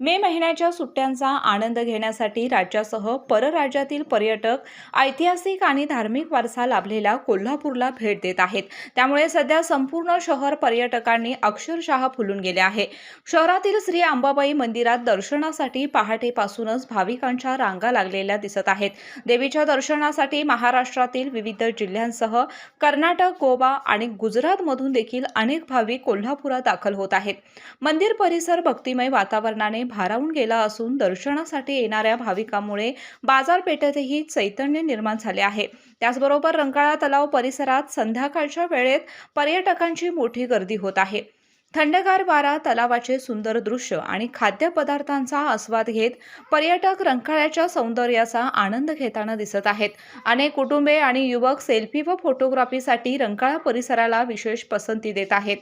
मे महिन्याच्या सुट्ट्यांचा आनंद घेण्यासाठी राज्यासह परराज्यातील पर्यटक ऐतिहासिक आणि धार्मिक वारसा लाभलेल्या कोल्हापूरला भेट देत आहेत। त्यामुळे सध्या संपूर्ण शहर पर्यटकांनी अक्षरशः फुलून गेले आहे। शहरातील श्री अंबाबाई मंदिरात दर्शनासाठी पहाटेपासूनच भाविकांच्या रांगा लागलेल्या दिसत आहेत। देवीच्या दर्शनासाठी महाराष्ट्रातील विविध जिल्ह्यांसह कर्नाटक, गोवा आणि गुजरातमधून देखील अनेक भाविक कोल्हापुरात दाखल होत आहेत। मंदिर परिसर भक्तिमय वातावरणाने भारावून गेला असून दर्शनासाठी येणाऱ्या भाविकांमुळे बाजारपेठेतही चैतन्य निर्माण झाले आहे। त्याचबरोबर रंकाळा तलाव परिसरात संध्याकाळच्या वेळेत पर्यटकांची मोठी गर्दी होत आहे। थंडगार वारा, तलावाचे सुंदर दृश्य आणि खाद्यपदार्थांचा आस्वाद घेत पर्यटक रंकाळ्याच्या सौंदर्याचा आनंद घेताना दिसत आहेत। अनेक कुटुंबे आणि युवक सेल्फी व फोटोग्राफीसाठी रंकाळा परिसराला विशेष पसंती देत आहेत।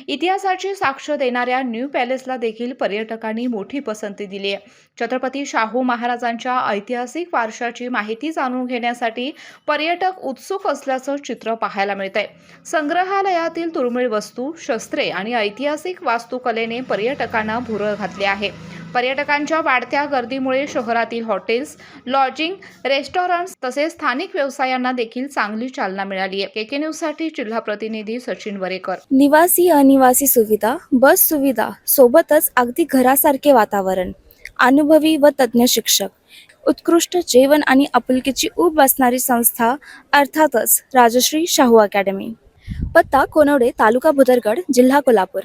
इतिहासाची साक्ष देणाऱ्या न्यू पॅलेसला देखील पर्यटकांनी मोठी पसंती दिली आहे। छत्रपती शाहू महाराजांच्या ऐतिहासिक वारशाची माहिती जाणून घेण्यासाठी पर्यटक उत्सुक असल्याचं चित्र पाहायला मिळतंय। संग्रहालयातील दुर्मिळ वस्तू, शस्त्रे आणि ऐतिहासिक वास्तुकलेने पर्यटकांना भुरळ घातली आहे। पर्यटकांच्या वाढत्या गर्दीमुळे शहरातील हॉटेल्स, लॉजिंग, रेस्टॉरंट्स तसेच स्थानिक व्यवसायांना देखील चांगली चालना मिळाली आहे। केके न्यूजसाठी जिल्हा प्रतिनिधी सचिन वरेकर। निवासी अनिवासी सुविधा, बस सुविधा सोबतच अगदी घरासारखे वातावरण, अनुभवी व तज्ञ शिक्षक, उत्कृष्ट जेवण आणि आपुलकीची ऊब असणारी संस्था अर्थातच राजश्री शाहू अकॅडमी। पत्ता कोनवडे, तालुका भुदरगड, जिल्हा कोल्हापूर।